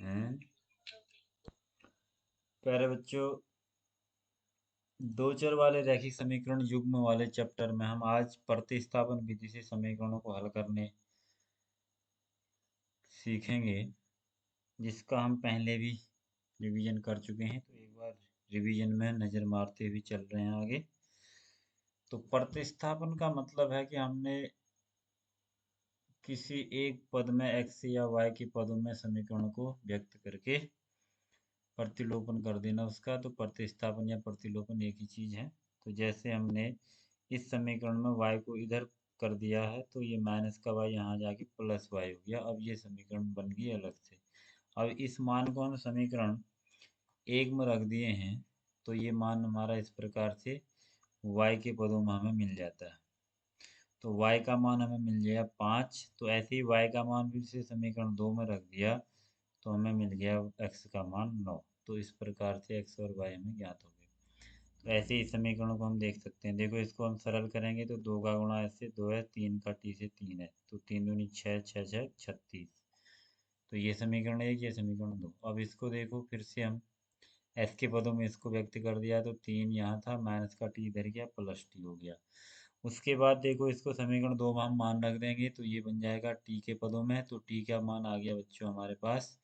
हैं। प्यारे बच्चों, दो चर वाले रैखिक समीकरण युग्म वाले चैप्टर में हम आज प्रतिस्थापन विधि से समीकरणों को हल करने सीखेंगे, जिसका हम पहले भी रिवीजन कर चुके हैं। तो एक बार रिवीजन में नज़र मारते हुए चल रहे हैं आगे। तो प्रतिस्थापन का मतलब है कि हमने किसी एक पद में x या y के पदों में समीकरण को व्यक्त करके प्रतिलोपन कर देना उसका। तो प्रतिस्थापन या प्रतिलोपन एक ही चीज है। तो जैसे हमने इस समीकरण में y को इधर कर दिया है, तो ये माइनस का y यहाँ जाके प्लस y हो गया। अब ये समीकरण बन गई अलग से। अब इस मान को हम समीकरण एक में रख दिए हैं, तो ये मान हमारा इस प्रकार से y के पदों में हमें मिल जाता है। तो y का मान हमें मिल गया 5। तो ऐसे ही y का मान फिर से समीकरण 2 में रख दिया, तो हमें मिल गया x का मान 9। तो इस प्रकार से x और y हमें ज्ञात हो गए। तो ऐसे ही समीकरणों को हम देख सकते हैं। देखो, इसको हम सरल करेंगे तो 2 का गुणा ऐसे 2 है, 3 का t से 3 है, तो 3 दूनी 6, 6 6 36। तो ये समीकरण एक, ये समीकरण दो। अब इसको देखो, फिर से हम एस के पदों में इसको व्यक्त कर दिया, तो 3 यहाँ था, माइनस का टी इधर गया, प्लस टी हो गया। उसके बाद देखो, इसको समीकरण 2 में हम मान रख देंगे, तो ये बन जाएगा टी के पदों में। तो टी का मान आ गया बच्चों हमारे पास।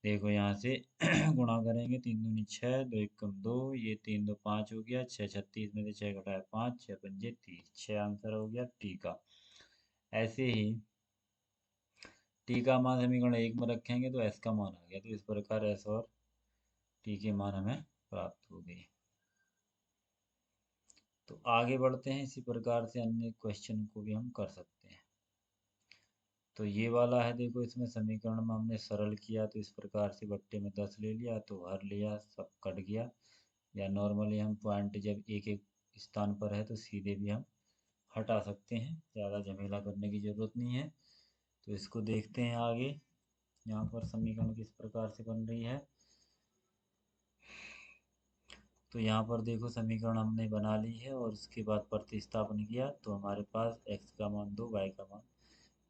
देखो यहाँ से गुणा करेंगे, 3 दूनी 6, 2 एकम 2, ये 3 2 5 हो गया, 6 36 में से 6 घटाया 5, 6 पंजे 30, 6 आंसर हो गया टी का। ऐसे ही टी का मान समीकरण एक में रखेंगे तो एस का मान आ गया। तो इस प्रकार एस और टी के मान हमें प्राप्त हो गए। तो आगे बढ़ते हैं। इसी प्रकार से अन्य क्वेश्चन को भी हम कर सकते हैं। तो ये वाला है, देखो इसमें समीकरण में हमने सरल किया, तो इस प्रकार से बट्टे में 10 ले लिया, तो हर लिया, सब कट गया। या नॉर्मली हम पॉइंट जब एक एक स्थान पर है तो सीधे भी हम हटा सकते हैं, ज़्यादा झमेला करने की ज़रूरत नहीं है। तो इसको देखते हैं आगे। यहाँ पर समीकरण किस प्रकार से बन रही है। तो यहाँ पर देखो, समीकरण हमने बना ली है और उसके बाद प्रतिस्थापन किया, तो हमारे पास x का मान 2, y का मान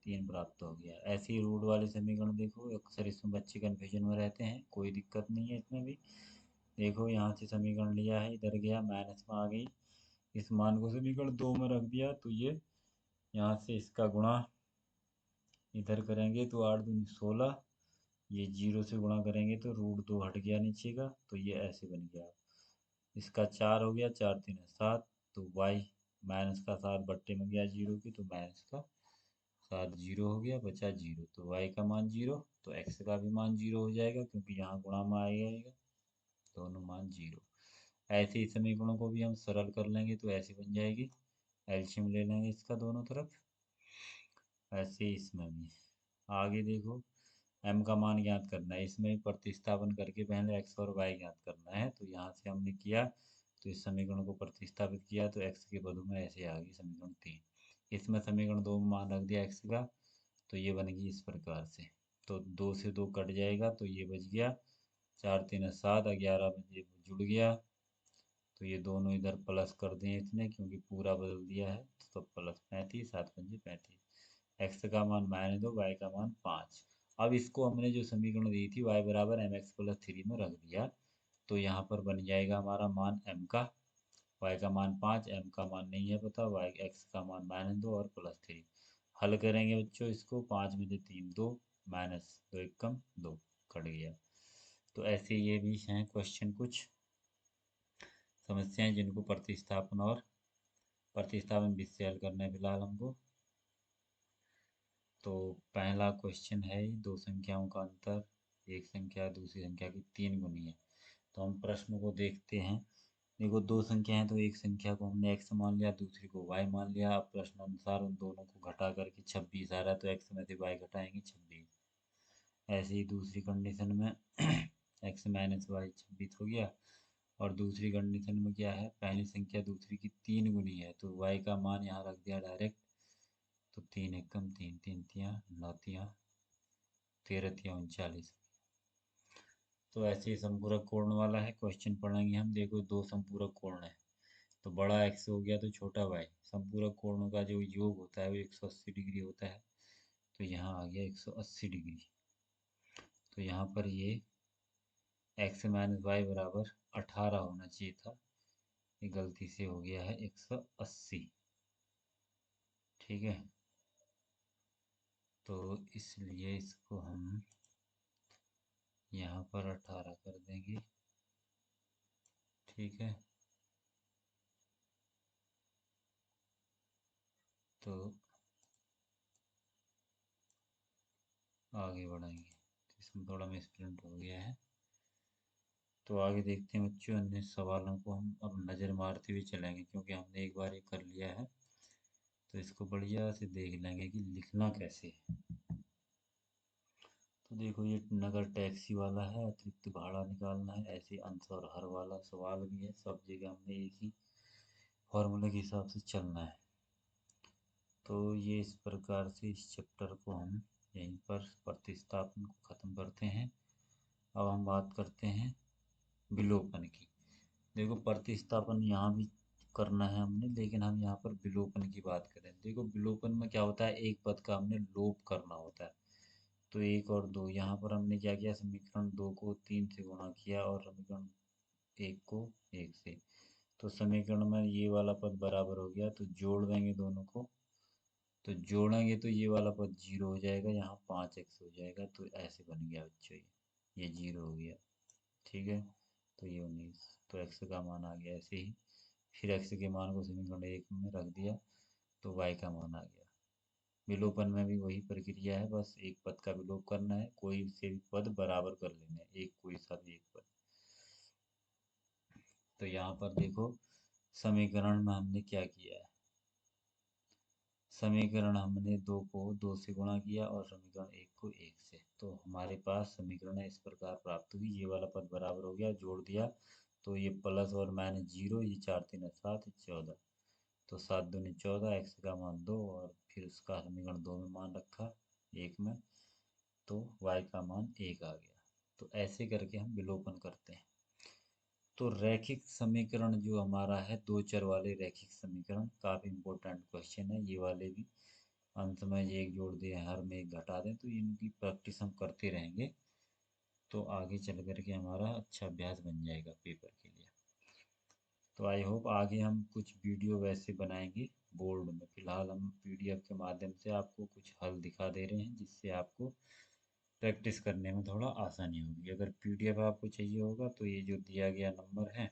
3 प्राप्त हो गया। ऐसे ही रूट वाले समीकरण देखो, अक्सर इसमें बच्चे कन्फ्यूजन में रहते हैं, कोई दिक्कत नहीं है इसमें भी। देखो, यहाँ से समीकरण लिया है, इधर गया, माइनस में आ गई, इस मान को समीकरण 2 में रख दिया, तो ये यहाँ से इसका गुणा इधर करेंगे तो 8 दूनी 16, ये 0 से गुणा करेंगे तो रूट 2 हट गया नीचे का, तो ये ऐसे बन गया। इसका 4 हो गया, 4 3 7, तो y माइनस का 7 बट्टे में गया 0 की, तो माइनस का 7 0 हो गया, बचा 0। तो y का मान 0, तो x का भी मान 0 हो जाएगा, क्योंकि यहाँ गुणा में आएगा, दोनों मान 0। ऐसे ही समीकरणों को भी हम सरल कर लेंगे, तो ऐसे बन जाएगी। एल्शियम ले लेंगे इसका दोनों तरफ। ऐसे ही इसमें भी आगे देखो, m का मान ज्ञात करना है, इसमें भी प्रतिस्थापन करके पहले x और y ज्ञात करना है। तो यहाँ से हमने किया, तो इस समीकरण को प्रतिस्थापित किया, तो x के पदों में ऐसे आ गई समीकरण 3। इसमें समीकरण 2 में मान रख दिया x का, तो ये बन गई इस प्रकार से। तो 2 से 2 कट जाएगा, तो ये बच गया 4 3 7, 11 में ये जुड़ गया, तो ये दोनों इधर प्लस कर दें इसने, क्योंकि पूरा बदल दिया है, तो प्लस 35, 7 पंजे 35। एक्स का मान -2, वाई का मान 5। अब इसको हमने जो समीकरण दी थी y बराबर एम एक्स प्लस 3 में रख दिया, तो यहाँ पर बन जाएगा हमारा मान m का, y का मान 5, m का मान नहीं है पता, y x का मान -2 और +3। हल करेंगे बच्चों इसको, 5 में से 3 2, -2 एकम 2, कट गया। तो ऐसे ये भी हैं क्वेश्चन, कुछ समस्याएं जिनको प्रतिस्थापन विधि से हल करना है फिलहाल हमको। तो पहला क्वेश्चन है, दो संख्याओं का अंतर एक संख्या दूसरी संख्या की 3 गुनी है। तो हम प्रश्न को देखते हैं। देखो, दो संख्या है, तो एक संख्या को हमने x मान लिया, दूसरी को y मान लिया। अब प्रश्न अनुसार उन दोनों को घटा करके 26 आ रहा है, तो x में से y घटाएंगे 26। ऐसे ही दूसरी कंडीशन में x माइनस वाई 26 हो गया। और दूसरी कंडीशन में क्या है, पहली संख्या दूसरी की 3 गुनी है, तो y का मान यहाँ रख दिया डायरेक्ट। तो 3 एकम 3, 3 तियाँ 9 तियाँ 13 तियाँ 39। तो ऐसे ही संपूरक कोण वाला है, क्वेश्चन पढ़ेंगे हम। देखो, दो संपूरक कोण है, तो बड़ा x हो गया तो छोटा y। संपूरक कोणों का जो योग होता है वो 180 डिग्री होता है, तो यहाँ आ गया 180 डिग्री। तो यहाँ पर ये एक्स माइनस वाई बराबर 18 होना चाहिए था, ये गलती से हो गया है 180। ठीक है, तो इसलिए इसको हम यहाँ पर 18 कर देंगे। ठीक है, तो आगे बढ़ाएंगे। तो इसमें थोड़ा मिसप्रिंट हो गया है, तो आगे देखते हैं बच्चों। अन्य सवालों को हम अब नज़र मारते हुए चलेंगे, क्योंकि हमने एक बार ये कर लिया है, तो इसको बढ़िया से देख लेंगे कि लिखना कैसे है। तो देखो, ये नगर टैक्सी वाला है, अतिरिक्त भाड़ा निकालना है, ऐसे अंश और हर वाला सवाल भी है। सब जगह हमने एक ही फॉर्मूले के हिसाब से चलना है। तो ये इस प्रकार से इस चैप्टर को हम यहीं पर प्रतिस्थापन को ख़त्म करते हैं। अब हम बात करते हैं विलोपन की। देखो, प्रतिस्थापन यहाँ भी करना है हमने, लेकिन हम यहाँ पर विलोपन की बात करें। देखो, विलोपन में क्या होता है, एक पद का हमने लोप करना होता है। तो एक और दो, यहाँ पर हमने क्या किया, समीकरण दो को तीन से गुणा किया और समीकरण एक को एक से। तो समीकरण में ये वाला पद बराबर हो गया, तो जोड़ देंगे दोनों को। तो जोड़ेंगे तो ये वाला पद जीरो हो जाएगा, यहाँ 5x हो जाएगा। तो ऐसे बन गया बच्चों, ये जीरो हो गया। ठीक है, तो ये 19। तो x का मान आ गया ऐसे ही। फिर x के मान को समीकरण एक में रख दिया, तो y का मान आ गया। विलोपन में भी वही प्रक्रिया है, बस एक पद का विलोप करना है, कोई से भी पद बराबर कर लेना है, एक कोई सा भी एक पद। तो यहाँ पर देखो, समीकरण में हमने क्या किया है, समीकरण हमने दो को दो से गुणा किया और समीकरण एक को एक से। तो हमारे पास समीकरण इस प्रकार प्राप्त हुई। ये वाला पद बराबर हो गया, जोड़ दिया, तो ये प्लस और माइनस जीरो, ये चार तीन सात, 14। तो सात दूनी 14, एक्स का मान दो, और फिर उसका समीकरण दो में मान रखा, एक में, तो वाई का मान एक आ गया। तो ऐसे करके हम विलोपन करते हैं। तो रैखिक समीकरण जो हमारा है, दो चर वाले रैखिक समीकरण, काफ़ी इंपॉर्टेंट क्वेश्चन है ये वाले भी। अंत में ये एक जोड़ दें, हर में एक घटा दें, तो इनकी प्रैक्टिस हम करते रहेंगे, तो आगे चल करके हमारा अच्छा अभ्यास बन जाएगा पेपर के लिए। तो आई होप आगे हम कुछ वीडियो वैसे बनाएंगे बोर्ड में। फिलहाल हम पीडीएफ के माध्यम से आपको कुछ हल दिखा दे रहे हैं, जिससे आपको प्रैक्टिस करने में थोड़ा आसानी होगी। अगर पीडीएफ आपको चाहिए होगा तो ये जो दिया गया नंबर है,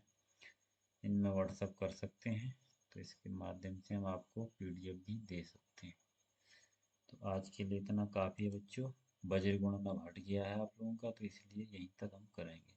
इनमें व्हाट्सअप कर सकते हैं, तो इसके माध्यम से हम आपको पीडीएफ भी दे सकते हैं। तो आज के लिए इतना काफ़ी है बच्चों। बजर गुणन अब हट गया है आप लोगों का, तो इसलिए यहीं तक हम करेंगे।